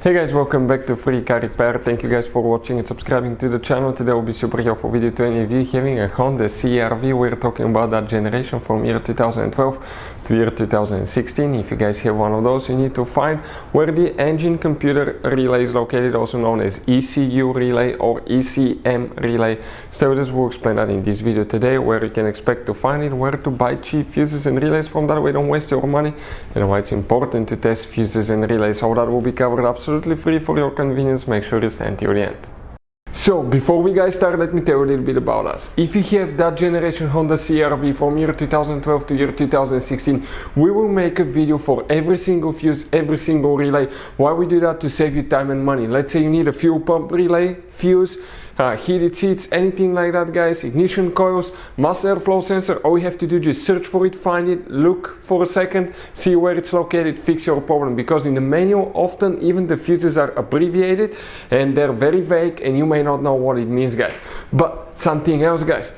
Hey guys, welcome back to Free Car Repair. Thank you guys for watching and subscribing to the channel. Today will be super helpful video to any of you having a Honda CR-V. We're talking about that generation from year 2012 to year 2016. If you guys have one of those, you need to find where the engine computer relay is located, also known as ECU relay or ECM relay. So this will explain that in this video today, where you can expect to find it, where to buy cheap fuses and relays from, that way don't waste your money, and why it's important to test fuses and relays. All that will be covered absolutely free for your convenience. Make sure you stay until the end. So before we guys start, let me tell you a little bit about us. If you have that generation Honda CR-V from year 2012 to year 2016, we will make a video for every single fuse, every single relay. Why we do that? To save you time and money. Let's say you need a fuel pump relay, fuse, heated seats, anything like that, guys, ignition coils, mass airflow sensor. All you have to do is just search for it, find it, look for a second, see where it's located, fix your problem. Because in the manual, often even the fuses are abbreviated and they're very vague and you may not know what it means, guys. But something else, guys.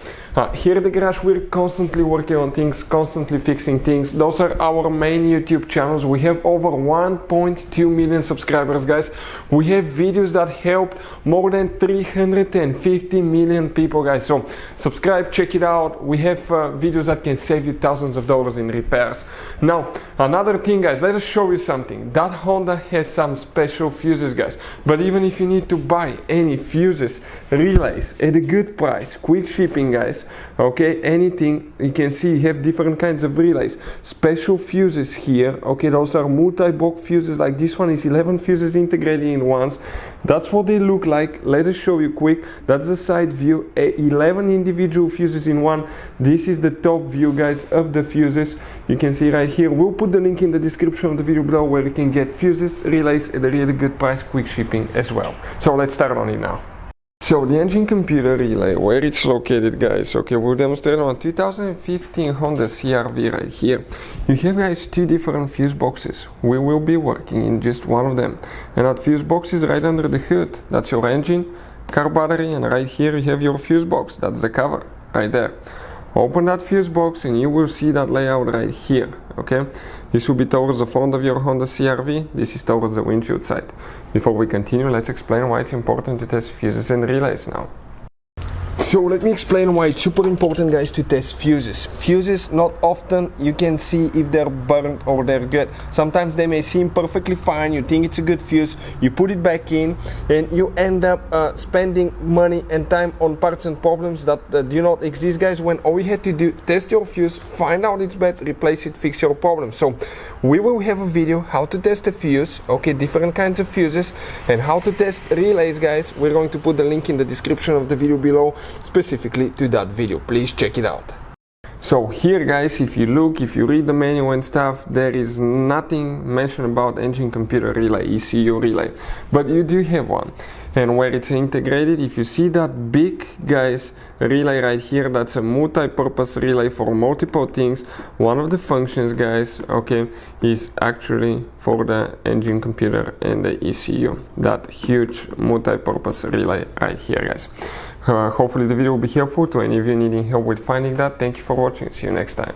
Here at the garage, we're constantly working on things, constantly fixing things. Those are our main YouTube channels. We have over 1.2 million subscribers, guys. We have videos that helped more than 350 million people, guys. So subscribe, check it out. We have videos that can save you thousands of dollars in repairs. Now, another thing, guys, let us show you something. That Honda has some special fuses, guys. But even if you need to buy any fuses, relays at a good price, quick shipping, guys, okay, anything, you can see you have different kinds of relays, special fuses here. Okay, those are multi-block fuses. Like this one is 11 fuses integrated in once. That's what they look like. Let us show you quick. That's the side view, 11 individual fuses in one. This is the top view, guys, of the fuses. You can see right here. We'll put the link in the description of the video below, where you can get fuses, relays at a really good price, quick shipping as well. So let's start on it now. So the engine computer relay, where it's located, guys, okay, we'll demonstrate on 2015 Honda CR-V right here. You have, guys, two different fuse boxes. We will be working in just one of them, and that fuse box is right under the hood. That's your engine, car battery, and right here you have your fuse box. That's the cover right there. Open that fuse box and you will see that layout right here. Okay, this will be towards the front of your Honda CR-V. This is towards the windshield side. Before we continue, let's explain why it's important to test fuses and relays now. So let me explain why it's super important, guys, to test fuses. Fuses, not often you can see if they're burnt or they're good. Sometimes they may seem perfectly fine, you think it's a good fuse, you put it back in, and you end up spending money and time on parts and problems that do not exist, guys, when all you had to do, test your fuse, find out it's bad, replace it, fix your problem. So we will have a video how to test a fuse, okay, different kinds of fuses, and how to test relays, guys. We're going to put the link in the description of the video below, specifically to that video. Please check it out. So here, guys, if you look, if you read the manual and stuff, there is nothing mentioned about engine computer relay, ECU relay, but you do have one. And where it's integrated, if you see that big, guys, relay right here, that's a multi-purpose relay for multiple things. One of the functions, guys, okay, is actually for the engine computer and the ECU. That huge multi-purpose relay right here, guys. Hopefully the video will be helpful to any of you needing help with finding that. Thank you for watching. See you next time.